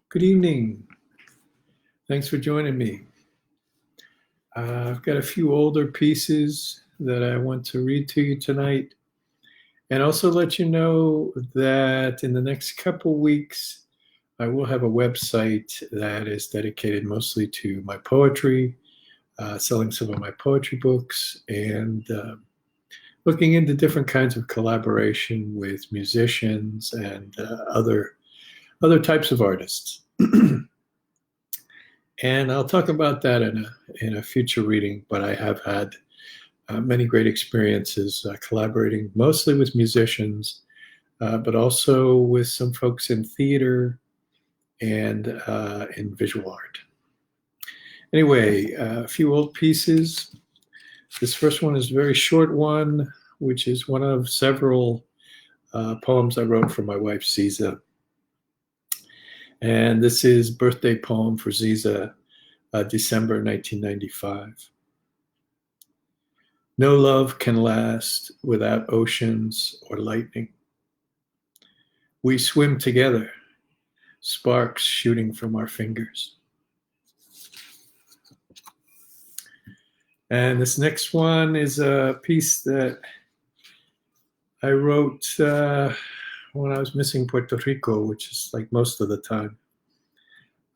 Good evening. Thanks for joining me. I've got a few older pieces that I want to read to you tonight, and also let you know that in the next couple weeks, I will have a website that is dedicated mostly to my poetry, selling some of my poetry books, and looking into different kinds of collaboration with musicians and other types of artists. And I'll talk about that in a future reading, but I have had many great experiences collaborating mostly with musicians, but also with some folks in theater and in visual art. Anyway, a few old pieces. This first one is a very short one, which is one of several poems I wrote for my wife, Ziza. And this is birthday poem for Ziza, December 1995. No love can last without oceans or lightning. We swim together, sparks shooting from our fingers. And this next one is a piece that I wrote when I was missing Puerto Rico, which is like most of the time.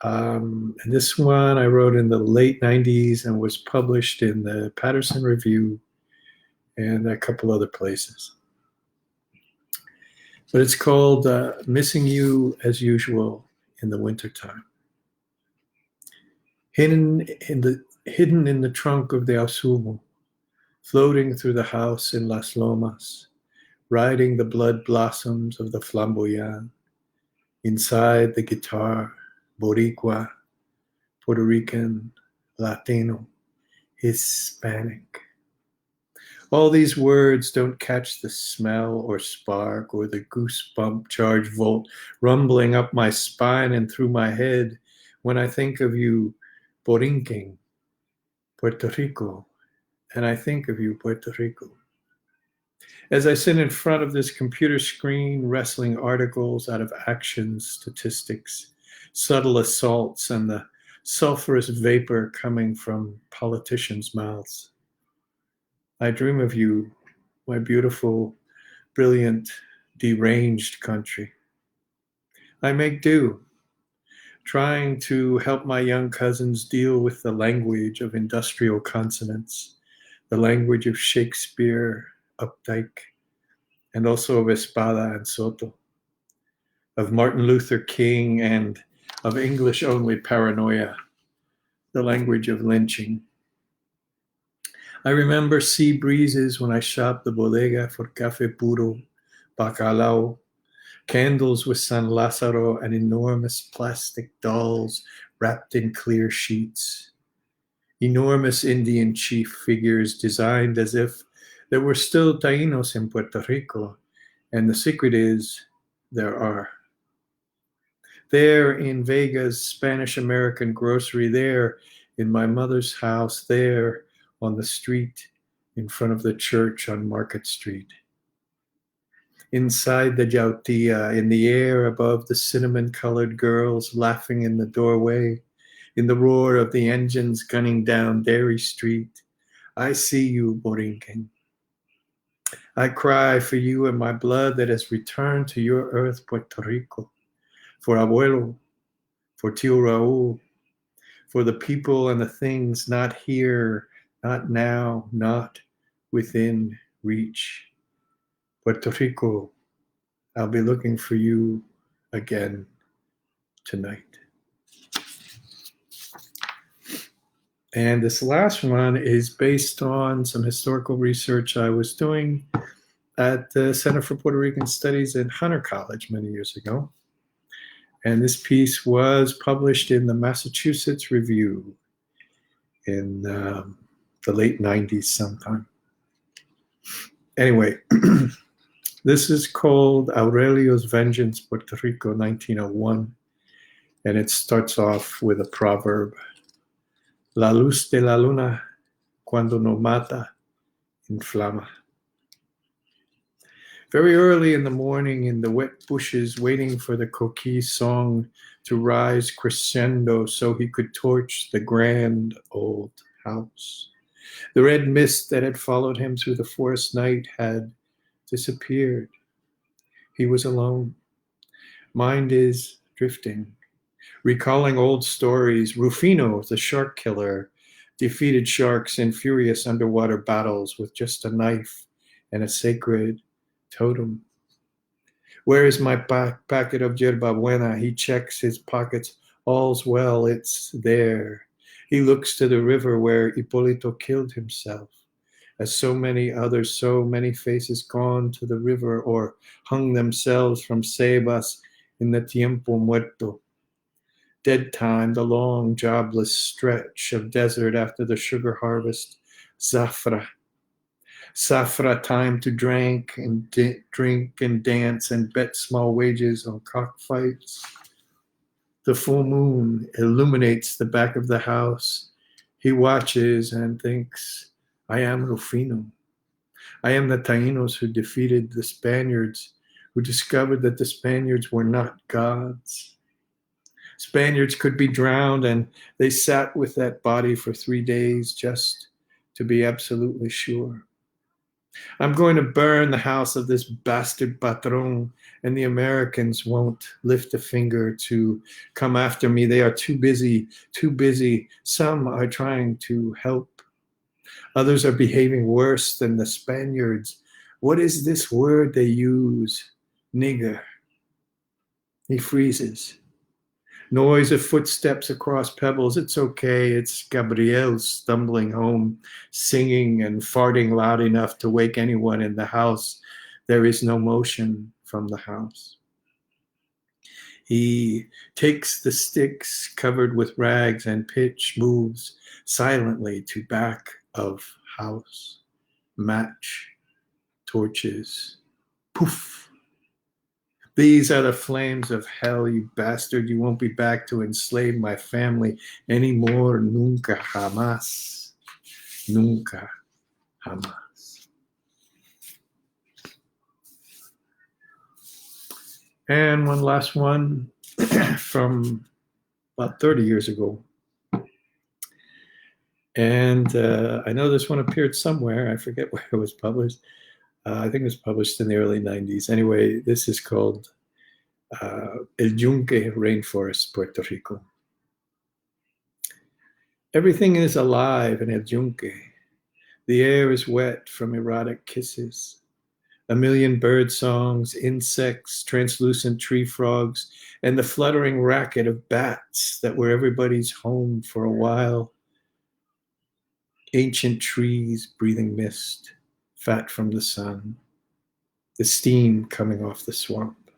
And this one I wrote in the late 90s and was published in the Patterson Review and a couple other places. But it's called Missing You as Usual in the Wintertime. Hidden in the trunk of the Asumo, floating through the house in Las Lomas, riding the blood blossoms of the flamboyant, inside the guitar, Boricua, Puerto Rican, Latino, Hispanic. All these words don't catch the smell or spark or the goosebump charge volt rumbling up my spine and through my head when I think of you, Borinquen, Puerto Rico, and I think of you, Puerto Rico. As I sit in front of this computer screen, wrestling articles out of action statistics, subtle assaults, and the sulfurous vapor coming from politicians' mouths, I dream of you, my beautiful, brilliant, deranged country. I make do, trying to help my young cousins deal with the language of industrial consonants, the language of Shakespeare, Updike, and also of Espada and Soto, of Martin Luther King, and of English-only paranoia, the language of lynching. I remember sea breezes when I shopped the bodega for café puro, bacalao, candles with San Lázaro, and enormous plastic dolls wrapped in clear sheets. Enormous Indian chief figures designed as if there were still Taínos in Puerto Rico, and the secret is there are. There in Vega's Spanish-American grocery, there in my mother's house, there on the street in front of the church on Market Street. Inside the Yautía, in the air above the cinnamon-colored girls laughing in the doorway, in the roar of the engines gunning down Dairy Street, I see you, Borinquen. I cry for you and my blood that has returned to your earth, Puerto Rico, for Abuelo, for Tío Raúl, for the people and the things not here, not now, not within reach. Puerto Rico, I'll be looking for you again tonight. And this last one is based on some historical research I was doing at the Center for Puerto Rican Studies at Hunter College many years ago. And this piece was published in the Massachusetts Review in the late 90s sometime. Anyway, this is called Aurelio's Vengeance, Puerto Rico, 1901. And it starts off with a proverb. La luz de la luna, cuando no mata, inflama. Very early in the morning, in the wet bushes, waiting for the coquille song to rise crescendo so he could torch the grand old house. The red mist that had followed him through the forest night had disappeared. He was alone. Mind is drifting, recalling old stories. Rufino, the shark killer, defeated sharks in furious underwater battles with just a knife and a sacred totem. Where is my packet of yerba buena? He checks his pockets. All's well, it's there. He looks to the river where Hipólito killed himself. As so many others, so many faces gone to the river or hung themselves from cebas in the tiempo muerto. Dead time, the long, jobless stretch of desert after the sugar harvest. Zafra. Safra time to drink and dance and bet small wages on cockfights. The full moon illuminates the back of the house. He watches and thinks, I am Rufino. I am the Taínos who defeated the Spaniards, who discovered that the Spaniards were not gods. Spaniards could be drowned, and they sat with that body for 3 days just to be absolutely sure. I'm going to burn the house of this bastard patron, and the Americans won't lift a finger to come after me. They are too busy, too busy. Some are trying to help. Others are behaving worse than the Spaniards. What is this word they use? Nigger. He freezes. Noise of footsteps across pebbles. It's okay. It's Gabriel stumbling home, singing and farting loud enough to wake anyone in the house. There is no motion from the house. He takes the sticks covered with rags and pitch, moves silently to back of house. Match, torches, poof. These are the flames of hell, you bastard. You won't be back to enslave my family anymore. Nunca jamás. Nunca jamás. And one last one from about 30 years ago. And I know this one appeared somewhere. I forget where it was published. I think it was published in the early 90s. Anyway, this is called El Yunque Rainforest, Puerto Rico. Everything is alive in El Yunque. The air is wet from erotic kisses. A million bird songs, insects, translucent tree frogs, and the fluttering racket of bats that were everybody's home for a while. Ancient trees breathing mist, fat from the sun, the steam coming off the swamp.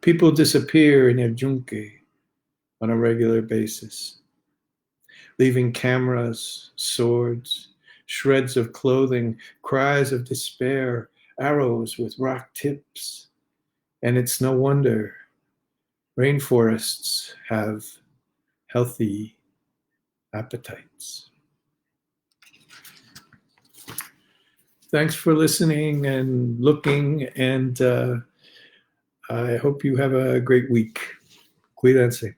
People disappear in El Yunque on a regular basis, leaving cameras, swords, shreds of clothing, cries of despair, arrows with rock tips. And it's no wonder rainforests have healthy appetites. Thanks for listening and looking, and I hope you have a great week. Cuídense.